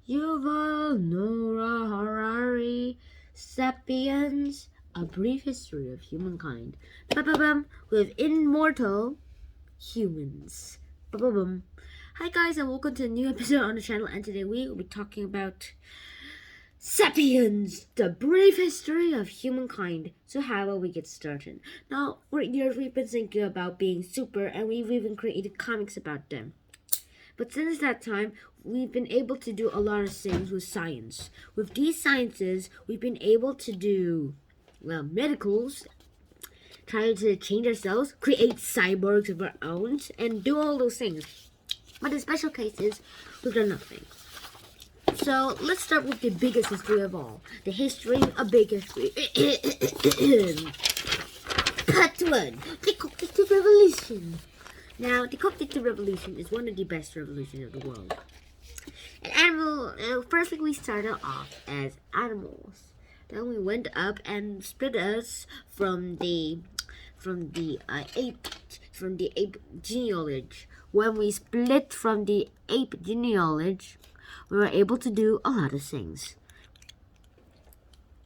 Yuval Noah Harari, *Sapiens: A Brief History of Humankind*. Ba-ba-bum, with immortal humans. Ba-ba-bum. Hi guys, and welcome to a new episode on the channel. And today we will be talking about *Sapiens: The Brief History of Humankind*. So how will we get started? Now, for years we've been thinking about being super, and we've even created comics about them. But since that time, we've been able to do a lot of things with science. With these sciences, we've been able to do, well, medicals, try to change ourselves, create cyborgs of our own, and do all those things. But in special cases, we've done nothing. So let's start with the biggest history of all. The history of big history. Part 1. The Cognitive Revolution. Now, the Cognitive Revolution is one of the best revolutions of the world. Firstly, we started off as animals. Then we went up and split us from the ape genealogy. When we split from the ape genealogy, we were able to do a lot of things.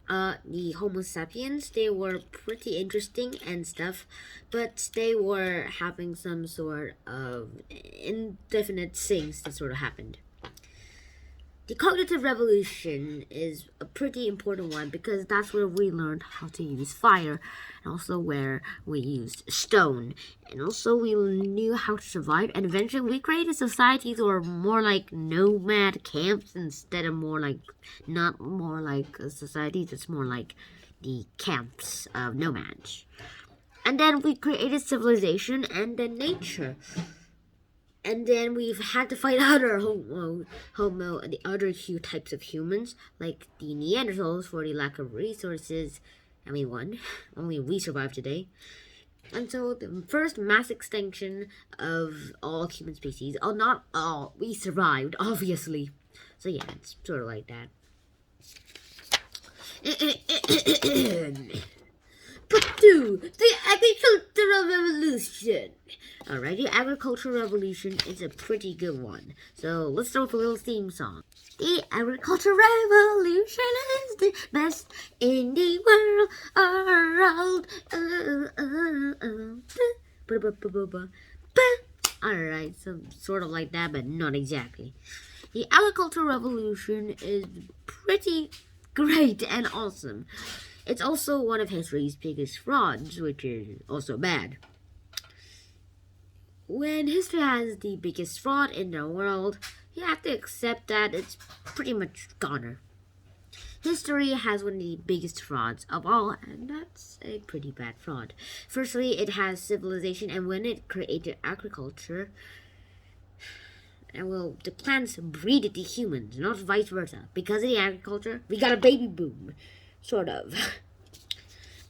The Homo sapiens, they were pretty interesting and stuff, but they were having some sort of indefinite things that sort of happened. The cognitive revolution is a pretty important one because that's where we learned how to use fire, and also where we used stone, and also we knew how to survive, and eventually we created societies that were more like nomad camps instead of not more like a society that's more like the camps of nomads. And then we created civilization and then nature. And then we've had to fight other the other few types of humans, like the Neanderthals, for the lack of resources, and we won. Only we survived today. And so the first mass extinction of all human species, not all, we survived, obviously. So yeah, it's sort of like that. Part 2. The Agricultural Revolution. Alright, the Agricultural Revolution is a pretty good one. So let's start with a little theme song. The Agricultural Revolution is the best in the world. Alright, so sort of like that, but not exactly. The Agricultural Revolution is pretty great and awesome. It's also one of history's biggest frauds, which is also bad. When history has the biggest fraud in the world, you have to accept that it's pretty much goner. History has one of the biggest frauds of all, and that's a pretty bad fraud. Firstly, it has civilization, and when it created agriculture, the plants breeded the humans, not vice versa. Because of the agriculture, we got a baby boom. Sort of.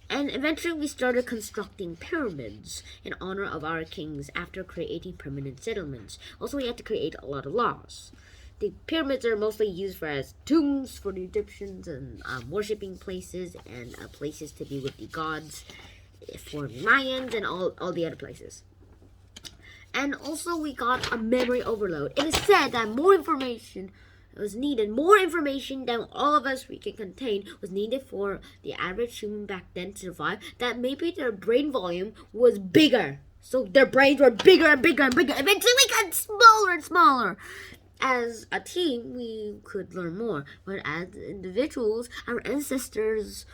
And eventually we started constructing pyramids in honor of our kings after creating permanent settlements. Also, we had to create a lot of laws. The pyramids are mostly used as tombs for the Egyptians and worshipping places and places to be with the gods for the Mayans and all the other places. And also we got a memory overload. It is said that more information than all of us we can contain was needed for the average human back then to survive, that maybe their brain volume was bigger. So their brains were bigger and bigger and bigger. Eventually we got smaller and smaller. As a team, we could learn more. But as individuals, our ancestors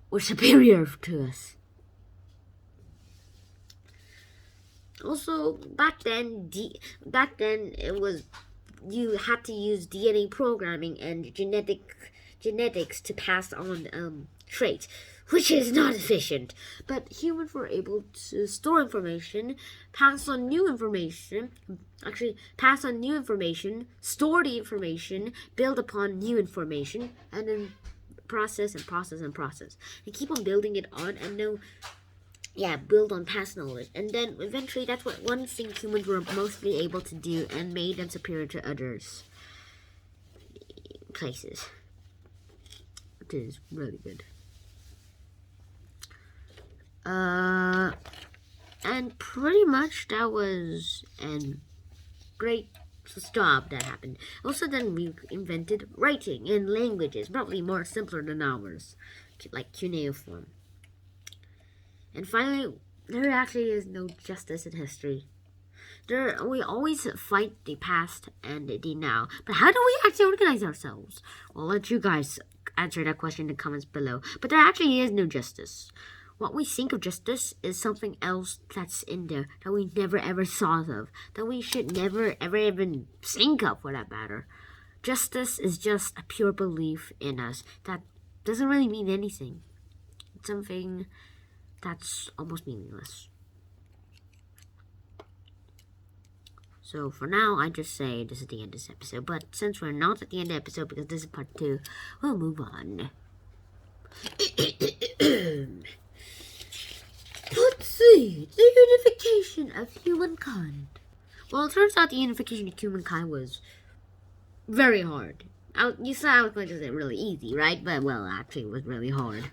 were superior to us. Also, back then it was, you had to use DNA programming and genetics to pass on traits, which is not efficient. But humans were able to store information, pass on new information, store the information, build upon new information, and then process and keep on building it on and build on past knowledge. And then eventually that's what one thing humans were mostly able to do and made them superior to others places. Which is really good. And pretty much that was a great stop that happened. Also, then we invented writing in languages, probably more simpler than ours, like cuneiform. And finally, there actually is no justice in history. We always fight the past and the now. But how do we actually organize ourselves? I'll let you guys answer that question in the comments below. But there actually is no justice. What we think of justice is something else that's in there that we never ever thought of, that we should never ever even think of for that matter. Justice is just a pure belief in us that doesn't really mean anything. It's something that's almost meaningless. So for now, I just say this is the end of this episode. But since we're not at the end of the episode, because this is part 2, we'll move on. Let's see. The unification of humankind. Well, it turns out the unification of humankind was very hard. You saw I was going to say really easy, right? But, well, actually, it was really hard.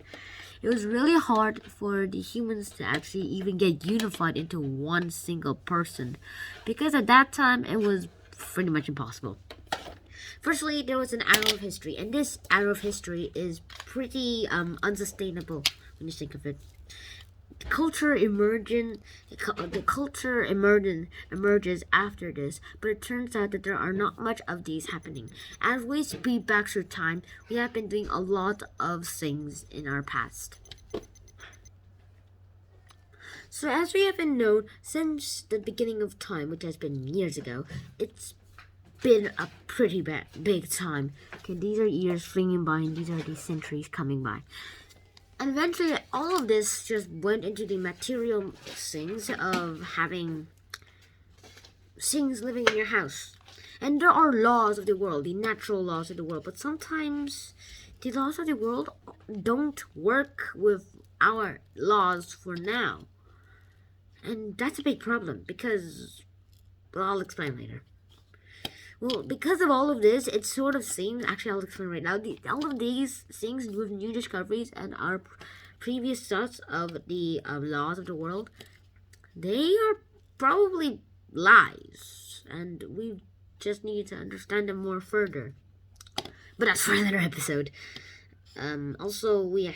It was really hard for the humans to actually even get unified into one single person, because at that time it was pretty much impossible. Firstly, there was an arrow of history, and this arrow of history is pretty unsustainable when you think of it. The culture emerges after this, but it turns out that there are not much of these happening. As we speed back through time, we have been doing a lot of things in our past. So as we have been known since the beginning of time, which has been years ago, it's been a pretty big time. Okay, these are years flinging by, and these are the centuries coming by. And eventually, all of this just went into the material things of having things living in your house. And there are laws of the world, the natural laws of the world. But sometimes the laws of the world don't work with our laws for now. And that's a big problem because, well, I'll explain later. Well, because of all of this, it sort of seems, actually I'll explain right now, all of these things with new discoveries and our previous thoughts of the laws of the world, they are probably lies, and we just need to understand them more further. But that's for another episode. Also, we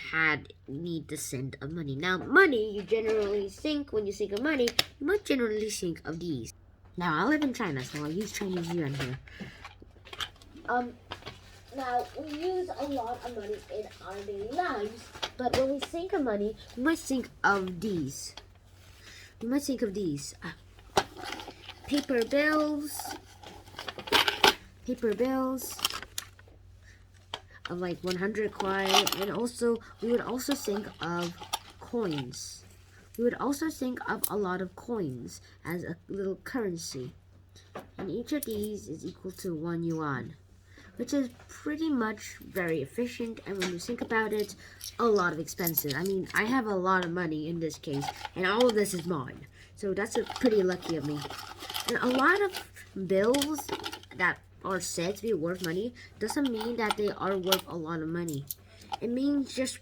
need to send of money. Now, money, you generally think, when you think of money, you might generally think of these. Now, I live in China, so I use Chinese yuan here. Now, we use a lot of money in our daily lives, but when we think of money, we might think of these. Paper bills of like 100 kwai, and also, we would also think of coins. We would also think of a lot of coins as a little currency. And each of these is equal to 1 yuan, which is pretty much very efficient. And when you think about it, a lot of expenses. I mean, I have a lot of money in this case, and all of this is mine. So that's pretty lucky of me. And a lot of bills that are said to be worth money doesn't mean that they are worth a lot of money. It means just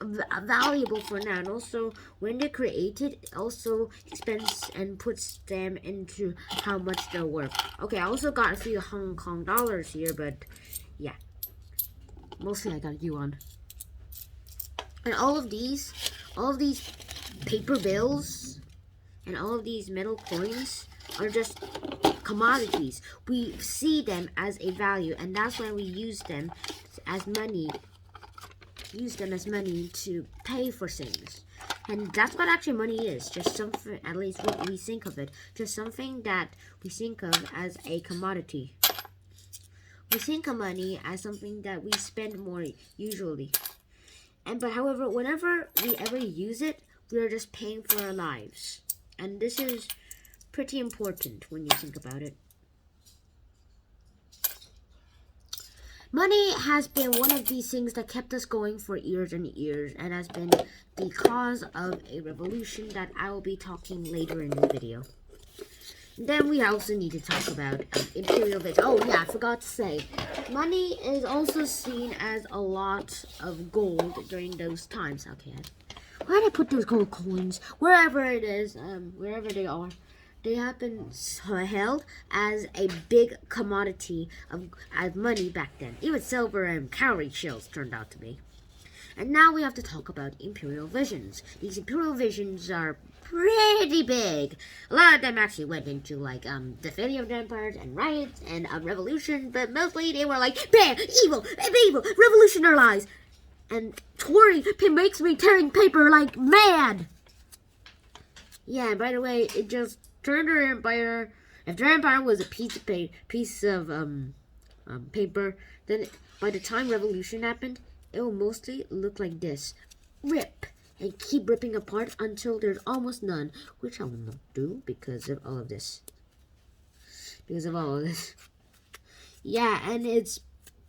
valuable for now, and also when they're created, it also spends and puts them into how much they're worth. Okay, I also got a few Hong Kong dollars here, but yeah, mostly I got yuan. And all of these paper bills and all of these metal coins are just commodities. We see them as a value, and that's why we use them as money. To pay for things. And that's what actually money is. Just something, at least what we think of it, just something that we think of as a commodity. We think of money as something that we spend more usually. But however, whenever we ever use it, we are just paying for our lives. And this is pretty important when you think about it. Money has been one of these things that kept us going for years and years, and has been the cause of a revolution that I will be talking later in the video. Then we also need to talk about imperial bits. Oh yeah, I forgot to say, money is also seen as a lot of gold during those times. Okay, where did I put those gold coins? Wherever it is, wherever they are. they have been held as a big commodity of money back then. Even silver and cowrie shells turned out to be. And now we have to talk about imperial visions. These imperial visions are pretty big. A lot of them actually went into the failure of the empires and riots and revolution, but mostly they were like bad, evil, revolution or lies. And Tori makes me tearing paper like mad. Yeah, and by the way, it just turned their empire. If their empire was a piece of paper, then by the time revolution happened, it will mostly look like this. Rip. And keep ripping apart until there's almost none, which I will not do because of all of this. Yeah, and it's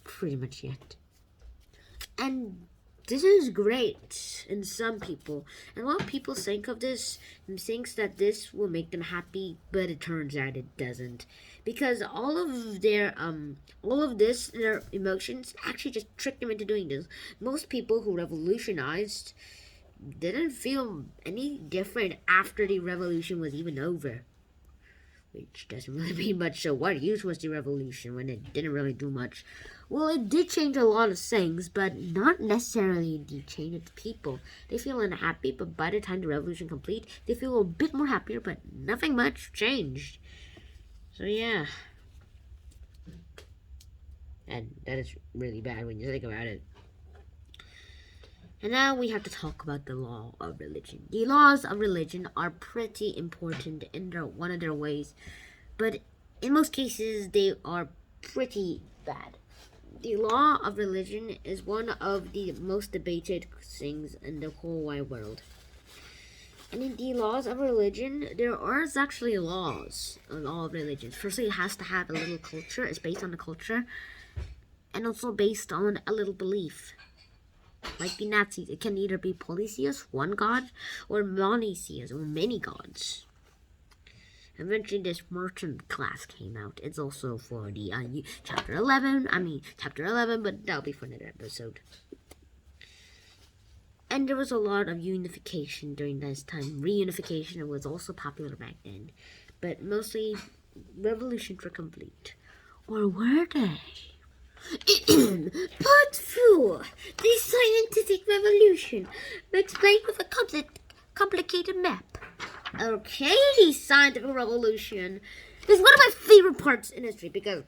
pretty much it. And this is great in some people. And a lot of people think of this and thinks that this will make them happy, but it turns out it doesn't. Because all of their emotions actually just trick them into doing this. Most people who revolutionized didn't feel any different after the revolution was even over. Which doesn't really mean much, so what use was the revolution when it didn't really do much? Well, it did change a lot of things, but not necessarily the change of the people. They feel unhappy, but by the time the revolution complete, they feel a bit more happier, but nothing much changed. So yeah. And that is really bad when you think about it. And now we have to talk about the law of religion. The laws of religion are pretty important in one of their ways, but in most cases they are pretty bad. The law of religion is one of the most debated things in the whole wide world. And in the laws of religion, there are actually laws on all of religions. Firstly, it has to have a little culture. It's based on the culture, and also based on a little belief. Like the Nazis, it can either be polytheist, one god, or monotheist, or many gods. Eventually, this merchant class came out. It's also for the chapter 11, but that'll be for another episode. And there was a lot of unification during this time. Reunification was also popular back then. But mostly, revolutions were complete. Or were they? Part 4. The scientific revolution. Explained with a complicated map. Okay, the scientific revolution is one of my favorite parts in history because,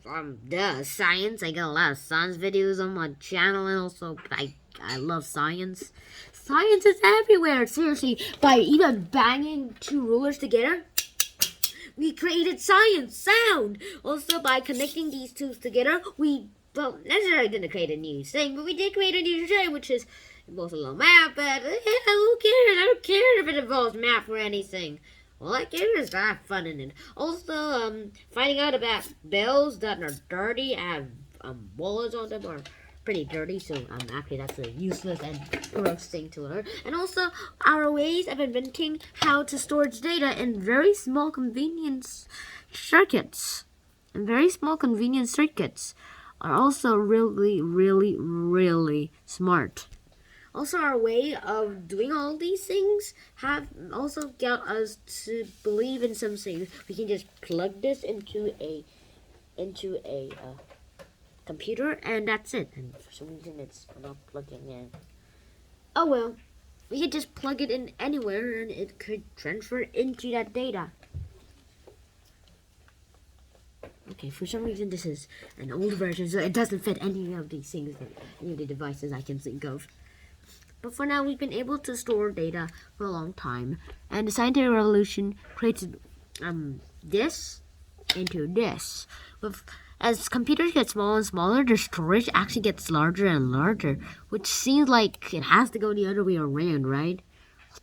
science. I got a lot of science videos on my channel, and also I love science. Science is everywhere. Seriously, by even banging two rulers together, we created science, sound. Also, by connecting these two together, well, necessarily didn't create a new thing, but we did create a new thing, which is both a little map, but who cares? I don't care if it involves math or anything. All I care is to have fun in it. Also, finding out about bells that are dirty, have wallets on them, are pretty dirty, so actually that's a useless and gross thing to learn. And also, our ways of inventing how to store data in very small convenience circuits. Are also really, really, really smart. Also, our way of doing all these things have also got us to believe in some things. We can just plug this into a computer, and that's it. And for some reason, it's not plugging in. Oh well, we could just plug it in anywhere, and it could transfer into that data. Okay, for some reason this is an old version, so it doesn't fit any of these things, any of the devices I can think of. But for now, we've been able to store data for a long time, and the scientific revolution created this into this. As computers get smaller and smaller, their storage actually gets larger and larger, which seems like it has to go the other way around, right?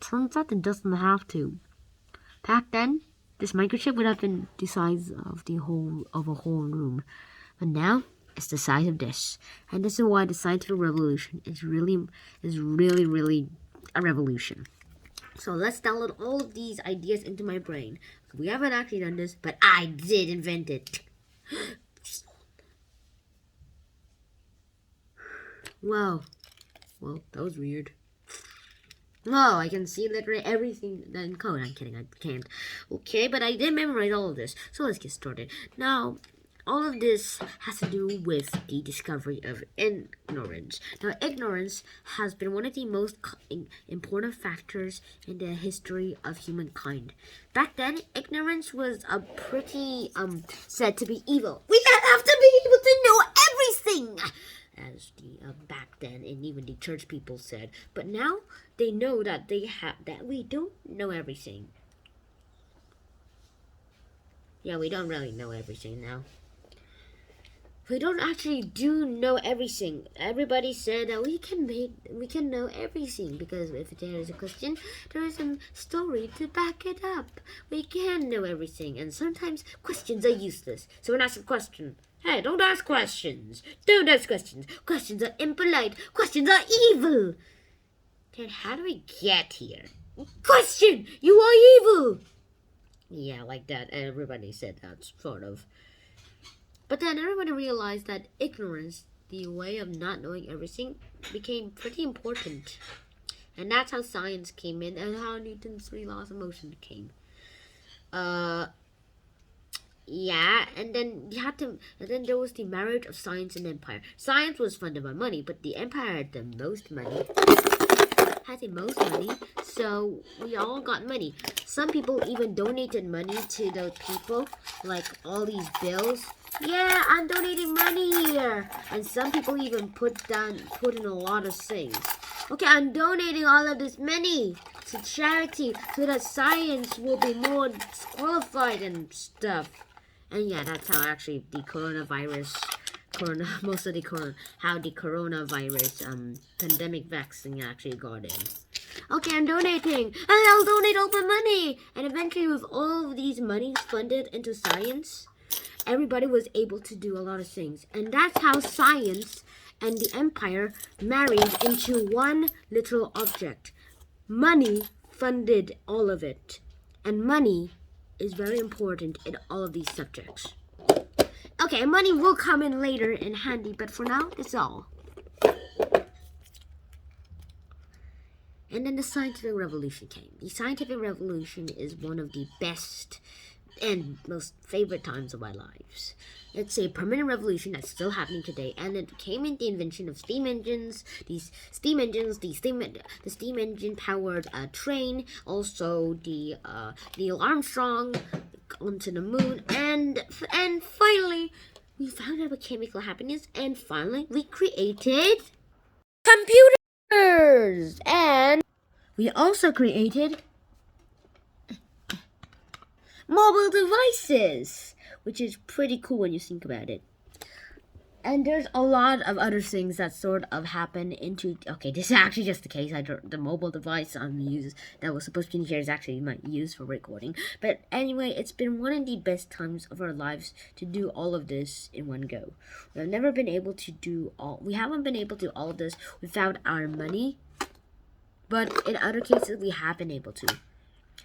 Turns out it doesn't have to. Back then, this microchip would have been the size of a whole room, but now it's the size of this, and this is why the scientific revolution is really a revolution. So let's download all of these ideas into my brain. We haven't actually done this, but I did invent it. Wow. Well, that was weird. Oh, I can see literally everything in code. I'm kidding, I can't. Okay, but I did memorize all of this. So let's get started. Now, all of this has to do with the discovery of ignorance. Now, ignorance has been one of the most important factors in the history of humankind. Back then, ignorance was a pretty said to be evil. We don't have to be able to know everything, as the back then, and even the church people said. But now they know that we don't know everything. Yeah, we don't really know everything now. We don't actually do know everything. Everybody said that we can know everything, because if there is a question, there is a story to back it up. We can know everything, and sometimes questions are useless. So when asked a question, hey, don't ask questions. Don't ask questions. Questions are impolite. Questions are evil. Then how do we get here? Question! You are evil! Yeah, like that. Everybody said that, sort of. But then everybody realized that ignorance, the way of not knowing everything, became pretty important. And that's how science came in, and how Newton's 3 laws of motion came. Yeah, and then there was the marriage of science and empire. Science was funded by money, but the empire had the most money. So we all got money. Some people even donated money to the people, like all these bills. Yeah, I'm donating money here. And some people even put in a lot of things. Okay, I'm donating all of this money to charity so that science will be more qualified and stuff. And yeah, that's how actually the coronavirus pandemic vaccine actually got in. Okay, I'm donating, and I'll donate all my money. And eventually, with all of these monies funded into science, everybody was able to do a lot of things. And that's how science and the empire married into one literal object. Money funded all of it. And money is very important in all of these subjects. Okay, money will come in later in handy, but for now, it's all. And then the scientific revolution came. The scientific revolution is one of the best and most favorite times of our lives. It's a permanent revolution that's still happening today, and it came in the invention of steam engines. The steam engine powered train, also the Neil Armstrong onto the moon, and finally we found out about chemical happiness, and finally we created computers, and we also created mobile devices, which is pretty cool when you think about it. And there's a lot of other things that sort of happen into. Okay, this is actually just the case. The mobile device that was supposed to be here is actually my use for recording. But anyway, it's been one of the best times of our lives to do all of this in one go. We haven't been able to do all of this without our money. But in other cases, we have been able to.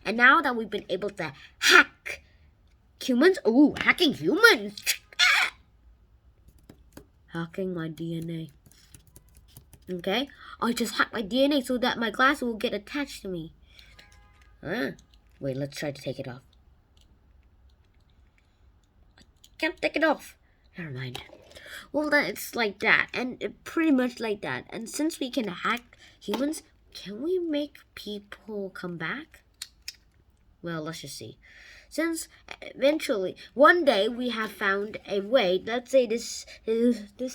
And now that we've been able to hack humans, hacking humans. Hacking my DNA. Okay? I just hacked my DNA so that my glass will get attached to me. Wait, let's try to take it off. I can't take it off. Never mind. Well, then it's like that. And pretty much like that. And since we can hack humans, can we make people come back? Well, let's just see. Since eventually, one day we have found a way. Let's say this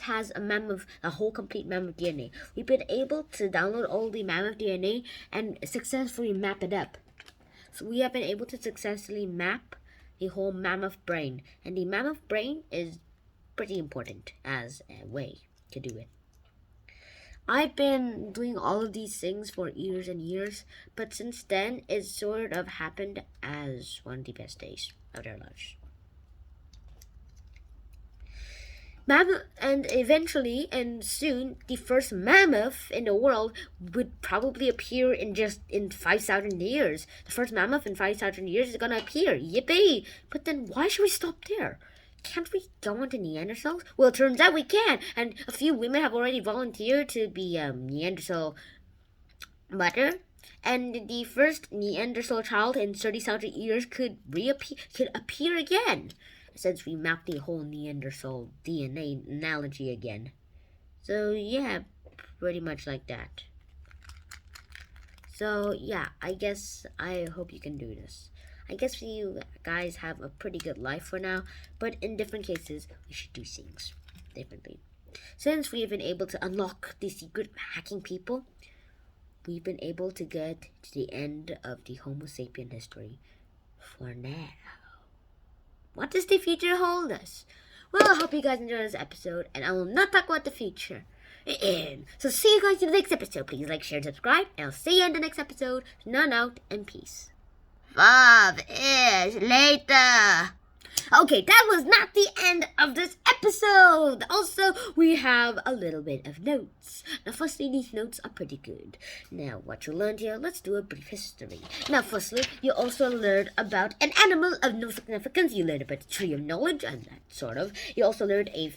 has a whole complete mammoth DNA. We've been able to download all the mammoth DNA and successfully map it up. So we have been able to successfully map the whole mammoth brain, and the mammoth brain is pretty important as a way to do it. I've been doing all of these things for years and years, but since then, it sort of happened as one of the best days of their lives. And eventually, and soon, the first mammoth in the world would probably appear in 5,000 years. The first mammoth in 5,000 years is gonna appear. Yippee! But then why should we stop there? Can't we go on to Neanderthals? Well, it turns out we can, and a few women have already volunteered to be Neanderthal mother. And the first Neanderthal child in 30,000 years could appear again, since we mapped the whole Neanderthal DNA analogy again. So yeah, pretty much like that. So yeah, I hope you can do this. I guess you guys have a pretty good life for now, but in different cases, we should do things differently. Since we've been able to unlock the secret of hacking people, we've been able to get to the end of the Homo sapien history for now. What does the future hold us? Well, I hope you guys enjoyed this episode, and I will not talk about the future. So see you guys in the next episode. Please like, share, and subscribe, and I'll see you in the next episode. None out, and peace. 5 years later. Okay, that was not the end of this episode. Also, we have a little bit of notes. Now, firstly, these notes are pretty good. Now, what you learned here, let's do a brief history. Now, firstly, you also learned about an animal of no significance. You learned about the tree of knowledge, and that sort of. You also learned a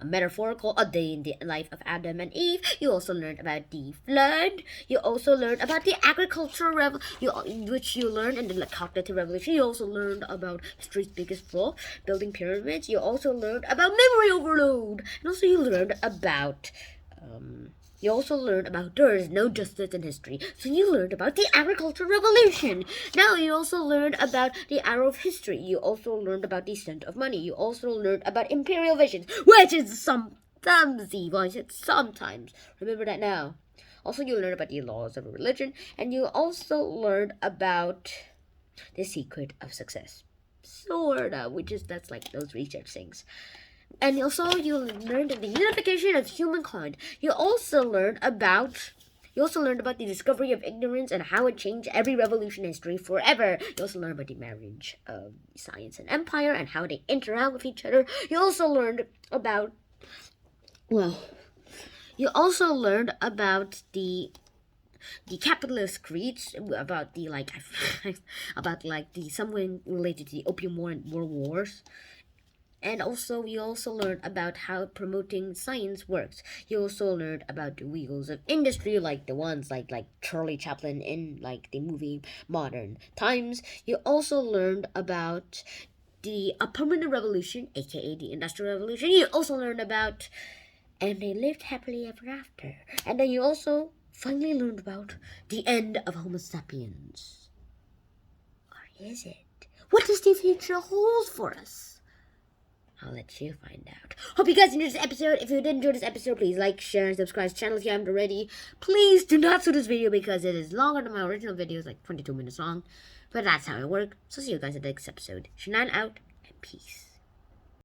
metaphorical a day in the life of Adam and Eve. You also learned about the flood. You also learned about the agricultural revolution, which you learned in the cognitive revolution. You also learned about history's biggest flaw, building pyramids. You also learned about memory overload, and also you learned about there is no justice in history. So you learned about the agricultural revolution. Now you also learned about the arrow of history. You also learned about the scent of money. You also learned about imperial visions, which is sometimes evil. I said sometimes. Remember that now. Also, you learned about the laws of religion, and you also learned about the secret of success. Sorta, that's like those research things. And also, you learned the unification of humankind. You also learned about the discovery of ignorance and how it changed every revolution in history forever. You also learned about the marriage of science and empire and how they interact with each other. You also learned about, the capitalist creeds, about the something related to the Opium War and World Wars. And also, you also learned about how promoting science works. You also learned about the wheels of industry, like the ones like Charlie Chaplin in the movie Modern Times. You also learned about the permanent revolution, aka the Industrial Revolution. You also learned about, and they lived happily ever after. And then you also finally learned about the end of Homo sapiens. Or is it? What does the future hold for us? I'll let you find out. Hope you guys enjoyed this episode. If you did enjoy this episode, please like, share, and subscribe to the channel if you haven't already. Please do not sue this video because it is longer than my original videos, like 22 minutes long. But that's how it works. So see you guys in the next episode. Shannon out, and peace.